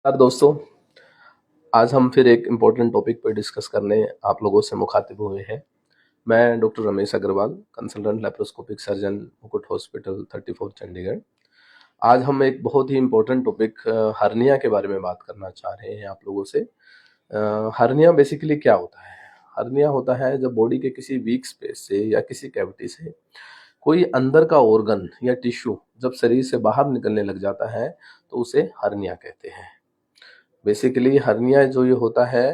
यार दोस्तों, आज हम फिर एक इम्पोर्टेंट टॉपिक पर डिस्कस करने आप लोगों से मुखातिब हुए हैं। मैं doctor Ramesh Agarwal, consultant laparoscopic surgeon, Mukut hospital 34 Chandigarh. आज हम एक बहुत ही इम्पोर्टेंट टॉपिक हर्निया के बारे में बात करना चाह रहे हैं आप लोगों से। हर्निया बेसिकली क्या होता है? हर्निया होता है जब बॉडी के किसी वीक स्पेस से या किसी कैविटी से कोई अंदर का ऑर्गन या टिश्यू जब शरीर से बाहर निकलने लग जाता है तो उसे हर्निया कहते हैं। बेसिकली हर्निया जो ये होता है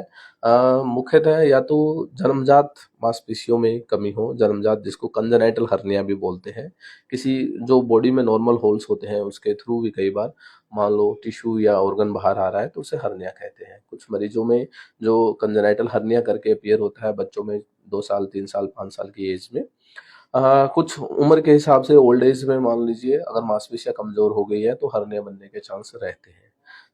मुख्यतः या तो जन्मजात मांसपेशियों में कमी हो, जन्मजात जिसको कंजेनाइटल हर्निया भी बोलते हैं। किसी जो बॉडी में नॉर्मल होल्स होते हैं उसके थ्रू भी कई बार मान लो टिश्यू या ऑर्गन बाहर आ रहा है तो उसे हर्निया कहते हैं। कुछ मरीजों में जो कंजेनाइटल हर्निया करके अपीयर होता है बच्चों में 2 साल 3 साल 5 साल की एज में। कुछ उम्र के हिसाब से ओल्ड एज में मान लीजिए अगर मांसपेशियां कमजोर हो गई है तो हर्निया बनने के चांस रहते हैं।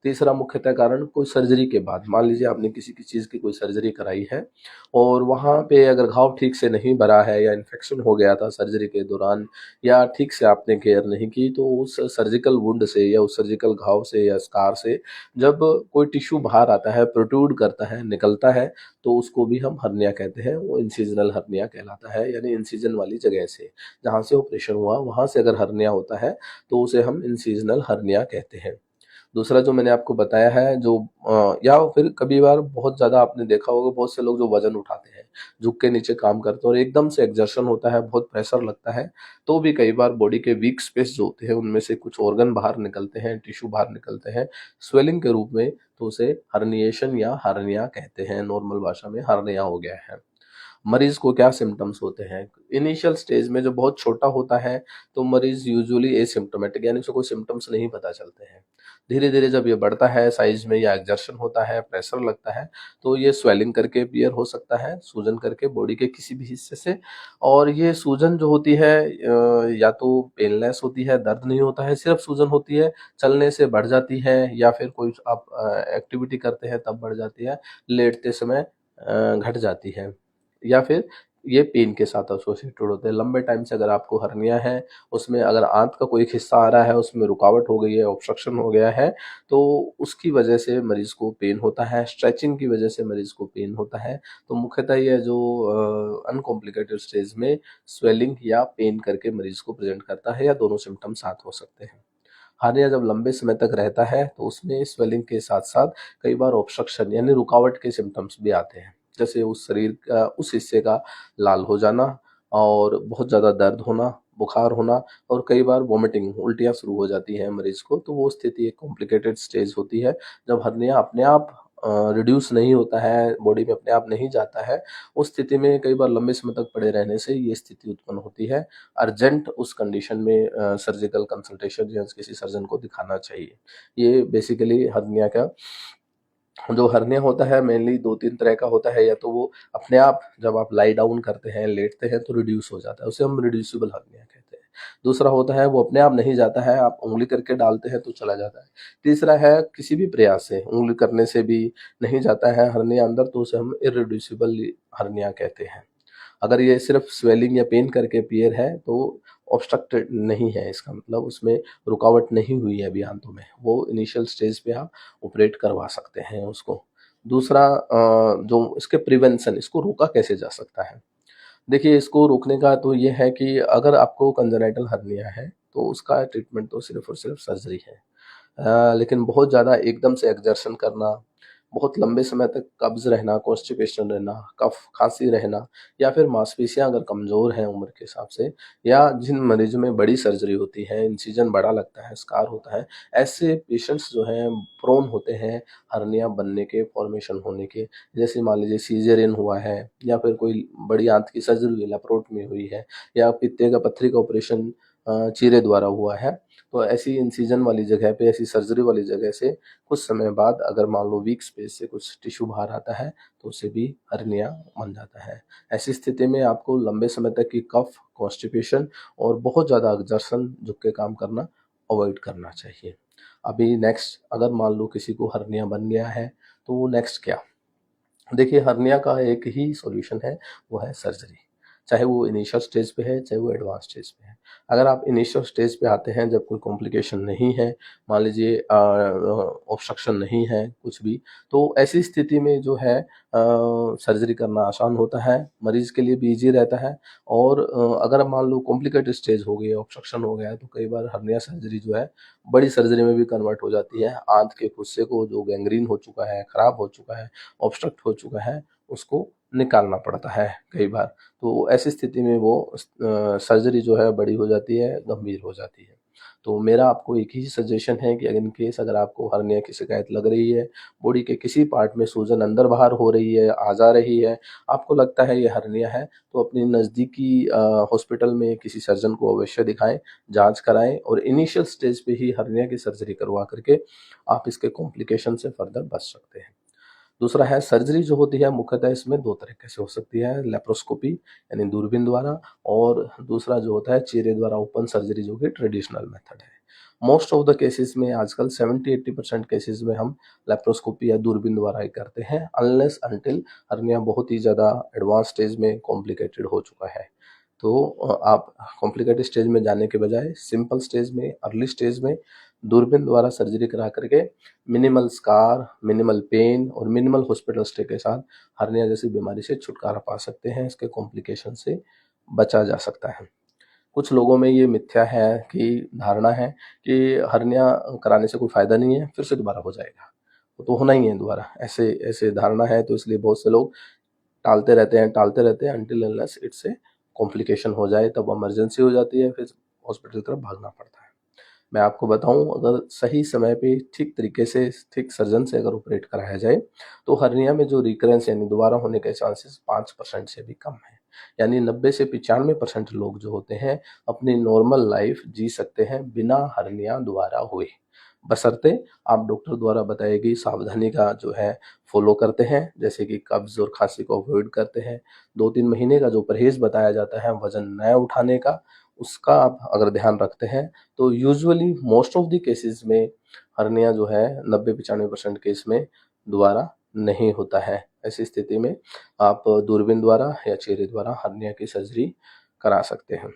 तीसरा मुख्यतः कारण कोई सर्जरी के बाद, मान लीजिए आपने किसी की चीज की कोई सर्जरी कराई है और वहां पे अगर घाव ठीक से नहीं भरा है या इन्फेक्शन हो गया था सर्जरी के दौरान या ठीक से आपने केयर नहीं की तो उस सर्जिकल वुंड से या उस सर्जिकल घाव से या स्कार से जब कोई टिश्यू बाहर आता है, प्रोट्रूड करता है, निकलता है तो उसको भी हम हर्निया कहते हैं। वो इंसिजनल हर्निया कहलाता है, यानी इंसिजन वाली जगह से जहाँ से ऑपरेशन हुआ वहां से अगर हर्निया होता है तो उसे हम इंसिजनल हर्निया कहते हैं। दूसरा जो मैंने आपको बताया है जो या फिर कभी बार बहुत ज़्यादा आपने देखा होगा बहुत से लोग जो वजन उठाते हैं, झुक के नीचे काम करते हैं और एकदम से एक्सर्शन होता है, बहुत प्रेशर लगता है तो भी कई बार बॉडी के वीक स्पेस जो होते हैं उनमें से कुछ ऑर्गन बाहर निकलते हैं, टिश्यू बाहर निकलते हैं स्वेलिंग के रूप में, तो उसे हर्निएशन या हर्निया कहते हैं। नॉर्मल भाषा में हर्निया हो गया है। मरीज को क्या सिम्टम्स होते हैं? इनिशियल स्टेज में जो बहुत छोटा होता है तो मरीज यूजुअली एसिम्प्टोमेटिक, यानी उसे कोई सिम्टम्स नहीं पता चलते हैं। धीरे धीरे जब ये बढ़ता है साइज में या एक्सर्शन होता है, प्रेशर लगता है तो ये स्वेलिंग करके अपीयर हो सकता है, सूजन करके बॉडी के किसी भी हिस्से से। और ये सूजन जो होती है या तो पेनलेस होती है, दर्द नहीं होता है, सिर्फ सूजन होती है, चलने से बढ़ जाती है या फिर कोई आप एक्टिविटी करते हैं तब बढ़ जाती है, लेटते समय घट जाती है, या फिर ये पेन के साथ एसोसिएटेड होते हैं। लंबे टाइम से अगर आपको हर्निया है, उसमें अगर आंत का कोई हिस्सा आ रहा है, उसमें रुकावट हो गई है, ऑब्स्ट्रक्शन हो गया है तो उसकी वजह से मरीज को पेन होता है, स्ट्रेचिंग की वजह से मरीज को पेन होता है। तो मुख्यतः ये जो अनकॉम्प्लिकेटेड स्टेज में स्वेलिंग या पेन करके मरीज को प्रेजेंट करता है, या दोनों सिम्टम साथ हो सकते हैं। हार्निया जब लंबे समय तक रहता है तो उसमें स्वेलिंग के साथ साथ कई बार ऑब्स्ट्रक्शन यानी रुकावट के सिम्टम्स भी आते हैं, जैसे उस शरीर का उस हिस्से का लाल हो जाना और बहुत ज़्यादा दर्द होना, बुखार होना और कई बार वोमिटिंग, उल्टियाँ शुरू हो जाती हैं मरीज को। तो वो स्थिति एक कॉम्प्लिकेटेड स्टेज होती है जब हर्निया अपने आप रिड्यूस नहीं होता है, बॉडी में अपने आप नहीं जाता है। उस स्थिति में कई बार लंबे समय तक पड़े रहने से ये स्थिति उत्पन्न होती है। अर्जेंट उस कंडीशन में सर्जिकल कंसल्टेशन या किसी सर्जन को दिखाना चाहिए। ये बेसिकली हर्निया का जो हर्निया होता है मेनली 2-3 तरह का होता है। या तो वो अपने आप जब आप लाई डाउन करते हैं, लेटते हैं तो रिड्यूस हो जाता है, उसे हम रिड्यूसिबल हर्निया कहते हैं। दूसरा होता है वो अपने आप नहीं जाता है, आप उंगली करके डालते हैं तो चला जाता है। तीसरा है किसी भी प्रयास से, उंगली करने से भी नहीं जाता है हर्निया अंदर तो उसे हम इररिड्यूसिबल हर्निया कहते हैं। अगर ये सिर्फ स्वेलिंग या पेन करके अपीयर है तो ऑब्स्ट्रक्टेड नहीं है, इसका मतलब उसमें रुकावट नहीं हुई है अभी आंतों में, वो इनिशियल स्टेज पे आप ऑपरेट करवा सकते हैं उसको। दूसरा जो इसके प्रिवेंशन, इसको रोका कैसे जा सकता है? देखिए इसको रोकने का तो ये है कि अगर आपको कंजेनाइटल हर्निया है तो उसका ट्रीटमेंट तो सिर्फ और सिर्फ सर्जरी है। लेकिन बहुत ज़्यादा एकदम से एक्सर्शन करना, बहुत लंबे समय तक कब्ज़ रहना, कॉन्स्टिपेशन रहना, कफ, खाँसी रहना, या फिर मांसपेशियाँ अगर कमज़ोर हैं उम्र के हिसाब से, या जिन मरीज़ों में बड़ी सर्जरी होती है, इंसिजन बड़ा लगता है, स्कार होता है, ऐसे पेशेंट्स जो हैं प्रोन होते हैं हर्निया बनने के, फॉर्मेशन होने के। जैसे मान लीजिए सीज़ेरियन हुआ है या फिर कोई बड़ी आंत की सर्जरी हुई, लेप्रोटमी हुई है, या पित्ते का पत्थरी का ऑपरेशन चीरे द्वारा हुआ है, तो ऐसी इंसिजन वाली जगह पे, ऐसी सर्जरी वाली जगह से कुछ समय बाद अगर मान लो वीक स्पेस से कुछ टिश्यू बाहर आता है तो उसे भी हर्निया बन जाता है। ऐसी स्थिति में आपको लंबे समय तक की कफ, कॉन्स्टिपेशन और बहुत ज़्यादा एक्सर्शन, झुक के काम करना अवॉइड करना चाहिए। अभी नेक्स्ट अगर मान लो किसी को हर्निया बन गया है तो वो नेक्स्ट क्या? देखिए हर्निया का एक ही सॉल्यूशन है, वो है सर्जरी। चाहे वो इनिशियल स्टेज पे है, चाहे वो एडवांस स्टेज पे है। अगर आप इनिशियल स्टेज पे आते हैं जब कोई कॉम्प्लिकेशन नहीं है, मान लीजिए ऑब्स्ट्रक्शन नहीं है कुछ भी, तो ऐसी स्थिति में जो है सर्जरी करना आसान होता है, मरीज के लिए भी ईजी रहता है। और अगर मान लो कॉम्प्लिकेटेड स्टेज हो गई, ऑब्स्ट्रक्शन हो गया है, तो कई बार हर्निया सर्जरी जो है बड़ी सर्जरी में भी कन्वर्ट हो जाती है। आंत के फुस्से को जो गैंग्रीन हो चुका है, खराब हो चुका है, ऑब्स्ट्रक्ट हो चुका है, उसको निकालना पड़ता है कई बार। तो ऐसी स्थिति में वो सर्जरी जो है बड़ी हो जाती है, गंभीर हो जाती है। तो मेरा आपको एक ही सजेशन है कि अगर इन केस अगर आपको हर्निया की शिकायत लग रही है, बॉडी के किसी पार्ट में सूजन अंदर बाहर हो रही है, आ जा रही है, आपको लगता है ये हर्निया है, तो अपनी नज़दीकी हॉस्पिटल में किसी सर्जन को अवश्य दिखाएं, जांच कराएं और इनिशियल स्टेज पे ही हर्निया की सर्जरी करवा करके आप इसके कॉम्प्लिकेशन से फर्दर बच सकते हैं। दूसरा है सर्जरी जो होती है मुख्यतः इसमें दो तरीके से हो सकती है, लेप्रोस्कोपी यानी दूरबीन द्वारा, और दूसरा जो होता है चेहरे द्वारा ओपन सर्जरी जो कि ट्रेडिशनल मेथड है। मोस्ट ऑफ द केसेस में आजकल 70-80% केसेस में हम लेप्रोस्कोपी या दूरबीन द्वारा ही करते हैं, अनलेस अनटिल हर्निया बहुत ही ज़्यादा एडवांस स्टेज में कॉम्प्लिकेटेड हो चुका है। तो आप कॉम्प्लिकेटेड स्टेज में जाने के बजाय सिंपल स्टेज में, अर्ली स्टेज में दूरबीन द्वारा सर्जरी करा करके मिनिमल स्कार, मिनिमल पेन और मिनिमल हॉस्पिटल स्टे के साथ हर्निया जैसी बीमारी से छुटकारा पा सकते हैं, इसके कॉम्प्लिकेशन से बचा जा सकता है। कुछ लोगों में ये मिथ्या है कि धारणा है कि हर्निया कराने से कोई फ़ायदा नहीं है, फिर से दोबारा हो जाएगा, वो तो होना ही है दोबारा, ऐसे ऐसे धारणा है। तो इसलिए बहुत से लोग टालते रहते हैं until unless it's a complication हो जाए, तब इमरजेंसी हो जाती है, फिर हॉस्पिटल की तरफ भागना पड़ता है। मैं आपको बताऊं, अगर सही समय पे ठीक तरीके से ठीक सर्जन से अगर ऑपरेट कराया जाए तो हर्निया में जो रिकरेंस यानी दोबारा होने के चांसेस 5% से भी कम है। यानी 90 से 95% लोग जो होते हैं अपनी नॉर्मल लाइफ जी सकते हैं बिना हर्निया दोबारा हुए, बशर्ते आप डॉक्टर द्वारा बताई गई सावधानी का जो है फॉलो करते हैं, जैसे कि कब्ज और खांसी को अवॉइड करते हैं। 2-3 महीने का जो परहेज बताया जाता है वजन न उठाने का, उसका आप अगर ध्यान रखते हैं तो usually most of the cases में हर्निया जो है 90-95% केस में दोबारा नहीं होता है। ऐसी स्थिति में आप दूरबीन द्वारा या चेहरे द्वारा हर्निया की सर्जरी करा सकते हैं।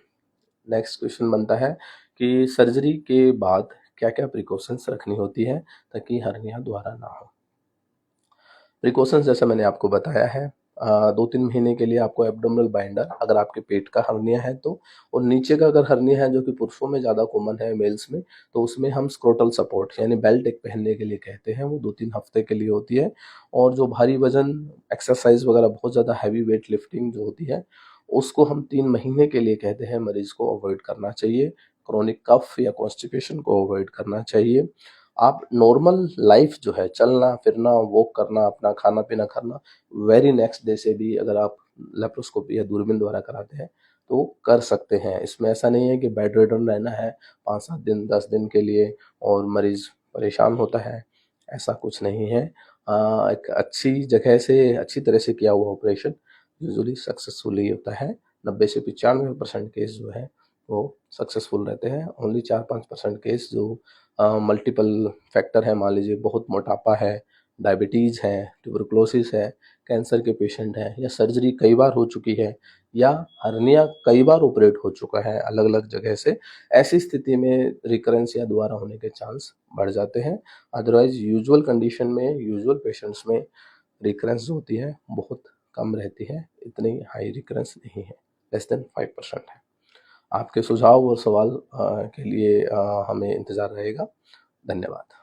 नेक्स्ट क्वेश्चन बनता है कि सर्जरी के बाद क्या क्या प्रिकॉशंस रखनी होती है ताकि हर्निया दोबारा ना हो। प्रिकॉशंस जैसा मैंने आपको बताया है, 2-3 महीने के लिए आपको एब्डोमिनल बाइंडर अगर आपके पेट का हर्निया है तो, और नीचे का अगर हर्निया है जो कि पुरुषों में ज़्यादा कॉमन है मेल्स में, तो उसमें हम स्क्रोटल सपोर्ट यानी बेल्ट एक पहनने के लिए कहते हैं, वो 2-3 हफ्ते के लिए होती है। और जो भारी वजन एक्सरसाइज वगैरह बहुत ज़्यादा हैवी वेट लिफ्टिंग जो होती है उसको हम 3 महीने के लिए कहते हैं मरीज को अवॉइड करना चाहिए। क्रोनिक कफ या कॉन्स्टिपेशन को अवॉइड करना चाहिए। आप नॉर्मल लाइफ जो है, चलना फिरना, वॉक करना, अपना खाना पीना करना, वेरी नेक्स्ट डे से भी अगर आप लेप्रोस्कोपी या दूरबीन द्वारा कराते हैं तो कर सकते हैं। इसमें ऐसा नहीं है कि बेड रिडन रहना है 5-7 दिन 10 दिन के लिए और मरीज परेशान होता है, ऐसा कुछ नहीं है। एक अच्छी जगह से अच्छी तरह से किया हुआ ऑपरेशन यूजुअली सक्सेसफुल ही होता है। 90 से 95% केस जो है वो सक्सेसफुल रहते हैं। ओनली 4-5% केस जो मल्टीपल फैक्टर है, मान लीजिए बहुत मोटापा है, डायबिटीज़ है, ट्यूबरकुलोसिस है, कैंसर के पेशेंट हैं, या सर्जरी कई बार हो चुकी है, या हर्निया कई बार ऑपरेट हो चुका है अलग अलग जगह से, ऐसी स्थिति में रिकरेंस या दोबारा होने के चांस बढ़ जाते हैं। अदरवाइज यूजुअल कंडीशन में, यूजुअल पेशेंट्स में रिकरेंस जो होती है बहुत कम रहती है, इतनी हाई रिकरेंस नहीं है, लेस देन 5% है। आपके सुझाव और सवाल के लिए हमें इंतज़ार रहेगा। धन्यवाद।